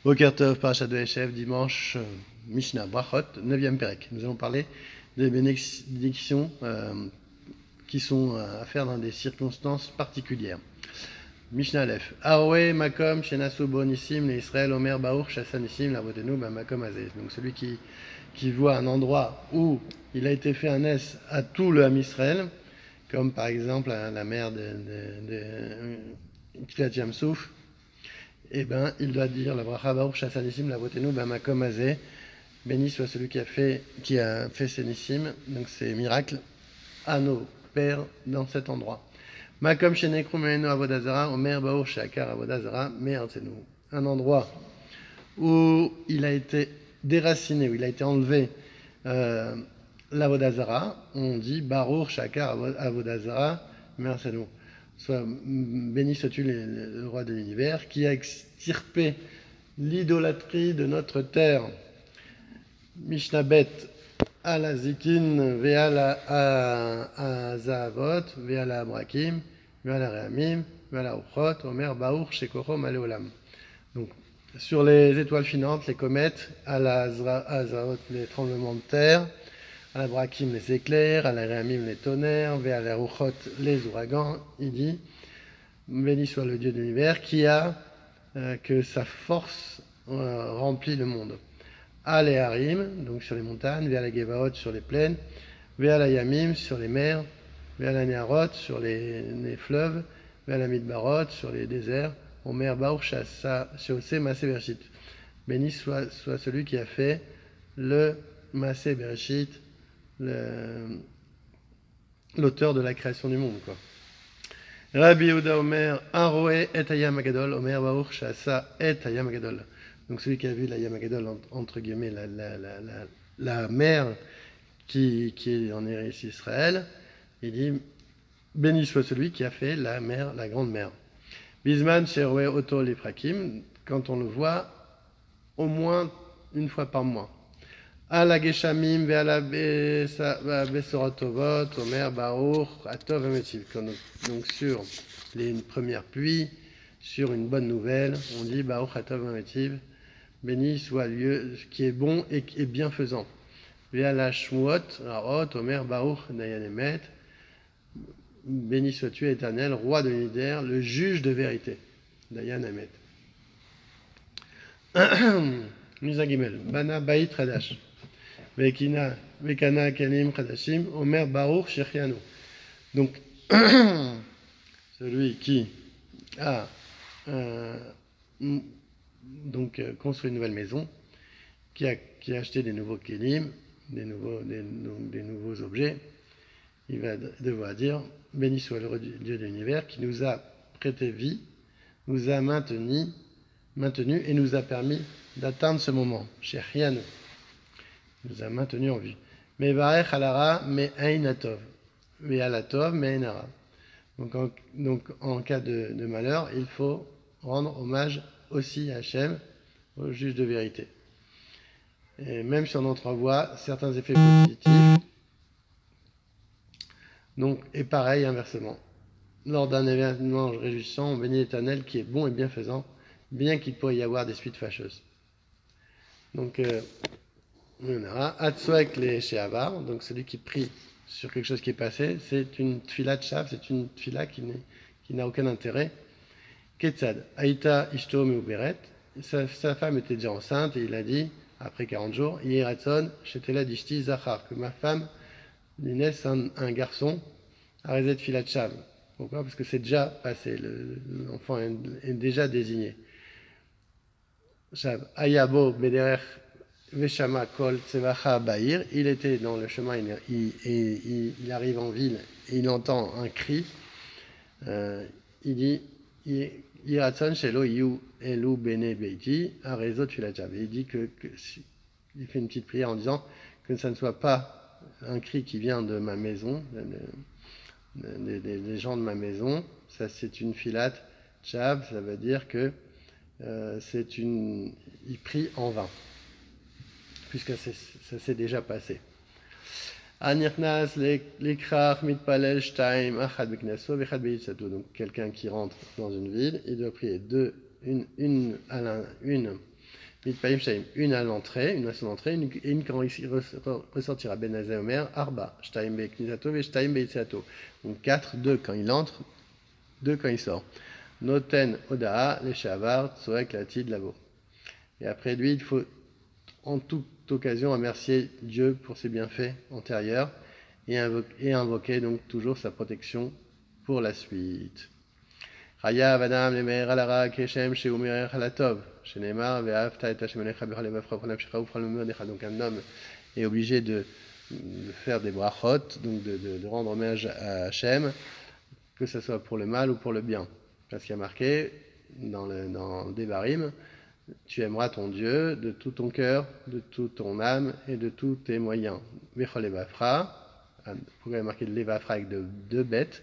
Boker Tov, Parashat Vayeshev, dimanche, Mishnah, Brachot, 9e Perek. Nous allons parler des bénédictions qui sont à faire dans des circonstances particulières. Mishnah Aleph. Aroé Makom, Shenasu Bonissim, les Israël, Omer, Baour, Chassanissim, la Vodenu, Makom Azez. Donc celui qui voit un endroit où il a été fait un S à tout le Ham Israël, comme par exemple la mer de Kriyat Yamsouf, eh ben, il doit dire la bracha Baruch Shassanissim la votenu bamakom azeh. Béni soit celui qui a fait ces nissim, donc ces miracles, à nos pères dans cet endroit. Makom shenekru me'enu avodazara, omer baruch she'akar avodazara, me'artzenu. Un endroit où il a été déraciné, où il a été enlevé l'avodazara, on dit baruch she'akar avodazara, me'artzenu. Soit béni sois-tu le roi de l'univers, qui a extirpé l'idolâtrie de notre terre. Mishnah Bet à la Zikin, Ve'a la Zahavot, Ve'a la Abrakim, Ve'a la Rehamim, Ve'a la Uchot, Omer Baour, Shekocho, Maleolam. Donc, sur les étoiles filantes, les comètes, à la Zahavot, les tremblements de terre, à la Brakim, les éclairs, à la Rehamim, les tonnerres, Ve'a la Uchot, les ouragans, il dit béni soit le Dieu de l'univers qui a que sa force remplit le monde. À les Harim, donc sur les montagnes, vers la Gevaot sur les plaines, vers la Yamim sur les mers, vers la Neharot sur les fleuves, vers la Midbarot sur les déserts, Omer Baour Sheosé Masé Bereshit. Béni soit celui qui a fait le Masé Bereshit, l'auteur de la création du monde, quoi. Rabbi Yehuda Omer, Aroé et Hayam Agadol, Omer Baruch Shasa et Hayam Agadol. Donc celui qui a vu la Hayam Agadol, entre guillemets, la mer qui est en Eretz Israël, il dit béni soit celui qui a fait la mer, la grande mer. Bisman Sheroé Oto Lefrakim, quand on le voit au moins une fois par mois. À la Geshamim, vers la Besorotovot, Omer, Baruch, Atov, Ametiv. Donc sur les premières pluies, sur une bonne nouvelle, on dit Baruch, Atov, Ametiv. Béni soit le lieu qui est bon et bienfaisant. Vers la Shmuot, Raot, Omer, Baruch, Dayanemet. Béni sois-tu, éternel, roi de l'univers, le juge de vérité. Dayanemet. Misa Gimel, Bana Bait Radash. Vekana Kalim Khadashim, Omer Baruch Shechianu. Donc, celui qui a construit une nouvelle maison, qui a acheté des nouveaux kelim, des nouveaux objets, il va devoir dire béni soit le Dieu de l'univers qui nous a prêté vie, nous a maintenu et nous a permis d'atteindre ce moment. Shechianu. Nous a maintenu en vie. Mais varech alara me ainatov. Mais alatov me ainara. Donc en cas de malheur, il faut rendre hommage aussi à Hachem, au juge de vérité. Et même si on entrevoit certains effets positifs, donc, et pareil inversement. Lors d'un événement réjouissant, on bénit l'Éternel qui est bon et bienfaisant, bien qu'il pourrait y avoir des suites fâcheuses. Donc, on aura Atsoek les Sheavar, donc celui qui prie sur quelque chose qui est passé, c'est une tfila de Shav, c'est une tfila qui n'a aucun intérêt. Ketzad, Aïta Ishto Meuberet, sa femme était déjà enceinte et il a dit, après 40 jours, Yeratson, Shetela Dishti Zachar, que ma femme lui naisse un garçon, à Rezet Tfila de Shav. Pourquoi? Parce que c'est déjà passé, l'enfant est déjà désigné. Shav, Ayabo Bederech Veshama Kol Tsevacha Bahir, il était dans le chemin, il arrive en ville et il entend un cri. Il dit Yiratson Shelo Yu Elu Bene Beiti, Arezot Filajav. Il dit il fait une petite prière en disant que ça ne soit pas un cri qui vient de ma maison, des gens de ma maison. Ça, c'est une filat Chav, ça veut dire que il prie en vain, puisque ça s'est déjà passé. Donc quelqu'un qui rentre dans une ville, il doit prier une Mitpaim Shaim, une à l'entrée, une à son entrée, et une quand il ressortira. Ben Azai Omer, Arba, Shtaim Be Knisato, Shtaim Be Yitziato. Donc 4, 2 quand il entre, 2 quand il sort. Noten Odaa, les Shavar, Tsoek, Latid, Lavo. Et après lui, il faut en toute occasion remercier Dieu pour ses bienfaits antérieurs et invoquer donc toujours sa protection pour la suite. Chaya Vadam Lemer Alara Keshem Sheumer Halatov Shenemar Ve'afta et Hashemelecha Bechal Evafra Pranavshecha Ufral Memedecha. Donc un homme est obligé de faire des brachot, donc de rendre hommage à Hachem, que ce soit pour le mal ou pour le bien. Parce qu'il y a marqué dans le Devarim, tu aimeras ton Dieu de tout ton cœur, de toute ton âme et de tous tes moyens. Bechol Evafra, pourquoi il y a marqué l'Evafra avec deux bêtes,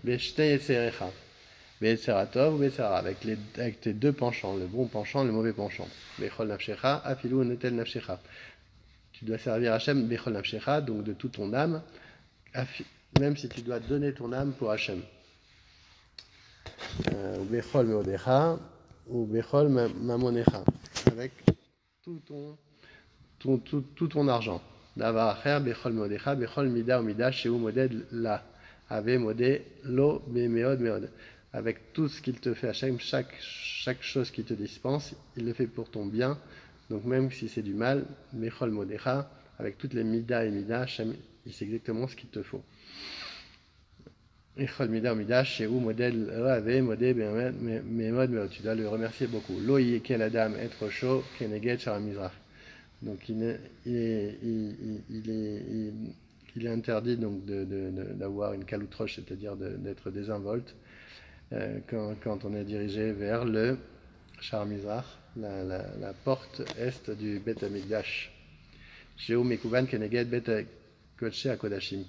Bechte Yetzerecha. Be'etzeratov, Be'etzera, avec tes deux penchants, le bon penchant et le mauvais penchant. Bechol nafshecha, afilu netel nafshecha. Tu dois servir Hachem, Bechol nafshecha, donc de toute ton âme, même si tu dois donner ton âme pour Hachem. Bechol meodecha, ou Bechol mamonecha, avec tout ton argent. Davar acher, Bechol meodecha, Bechol mida ou mida, sheu moded la. Ave modé lo bemeod meod. Avec tout ce qu'il te fait Hachem, chaque chose qu'il te dispense, il le fait pour ton bien. Donc même si c'est du mal, Mechol Modecha, avec toutes les Mida et Mida, Hachem, il sait exactement ce qu'il te faut. Mechol Mida ou Mida, chez où modèle Ave, Modé, Memod, Meod. Tu dois le remercier beaucoup. Lo Yekel Adam, être chaud, Keneged, Sharamizrach. Donc il est interdit donc d'avoir une caloutroche, c'est-à-dire d'être désinvolte. Quand on est dirigé vers le Shar Mizrach, la porte est du Bet Hamikdash. Sheu Mekuvan Keneged Bet Kodesh HaKodashim,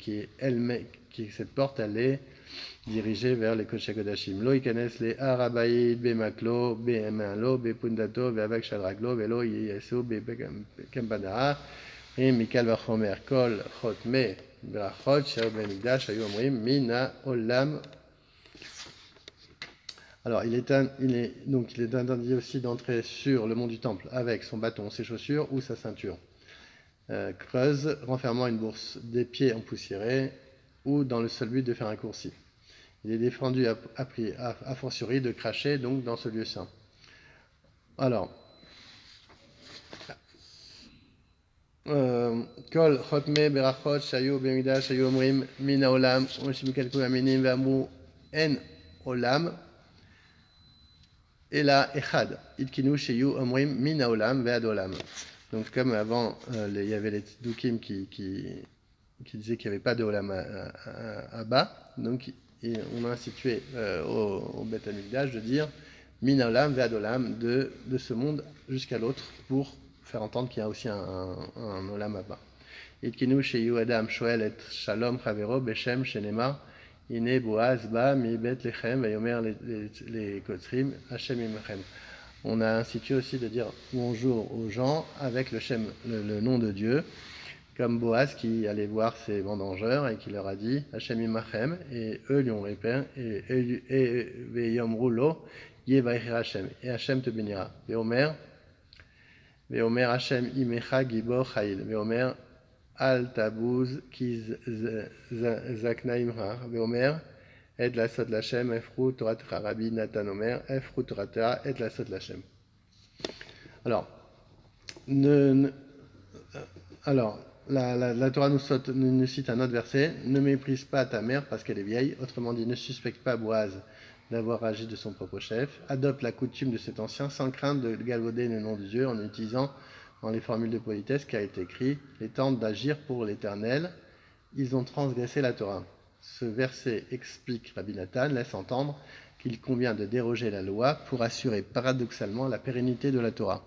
cette porte, elle est dirigée vers les Kodesh HaKodashim. Lo ikanes le Arabayid Bemaklo Be'emanlo Be'pundato Ve'avak Shadraglo Ve'lo Yesu Be'kempadara et Mikal Vachomer Kol Chotme Berachot Sheu Be'amikdash Ayu Omrim Mina Olam. Alors, il est interdit aussi d'entrer sur le mont du temple avec son bâton, ses chaussures ou sa ceinture. Creuse, renfermant une bourse, des pieds empoussiérés ou dans le seul but de faire un coursier. Il est défendu a fortiori de cracher donc dans ce lieu saint. Alors, Kol Chotme Berachot Shayu Bemidash Shayu Omrim Mina Olam Oshimikalku Aminim Vamu En Olam. Et là, Echad, Itkinu Sheyu Omrim Min Olam Ve'ad Olam. Donc, comme avant, il y avait les Tzdukim qui disaient qu'il n'y avait pas de Olam à bas, donc on a institué au Bet Hamikdash de dire Min Olam Ve'ad Olam, de ce monde jusqu'à l'autre, pour faire entendre qu'il y a aussi un Olam à bas. Itkinu Sheyu Adam Shoel et Shalom Chavero Beshem Shenema. Ine Boaz ba mi bet lechem vayomer les kotzrim Hachem imachem. On a institué aussi de dire bonjour aux gens avec le nom de Dieu, comme Boaz qui allait voir ses vendangeurs et qui leur a dit Hachem imachem, et eux lui ont répondu et veyomru lo yevacher Hachem, et Hachem te bénira. Veomer Hachem imecha gibor chayil. Veomer Al tabuz kiz zaknaim har veomer et la sot lachem efru toratera. Rabbi Nathan Omer efru toratera et la sot lachem. Alors, la Torah nous cite un autre verset. Ne méprise pas ta mère parce qu'elle est vieille. Autrement dit, ne suspecte pas Boaz d'avoir agi de son propre chef. Adopte la coutume de cet ancien sans crainte de galvauder le nom de Dieu en utilisant dans les formules de politesse qui a été écrit, les tentent d'agir pour l'Éternel, ils ont transgressé la Torah. Ce verset explique, Rabbi Nathan laisse entendre qu'il convient de déroger la loi pour assurer paradoxalement la pérennité de la Torah.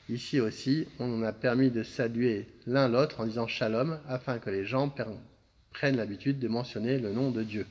Ici aussi, on a permis de saluer l'un l'autre en disant Shalom, afin que les gens prennent l'habitude de mentionner le nom de Dieu.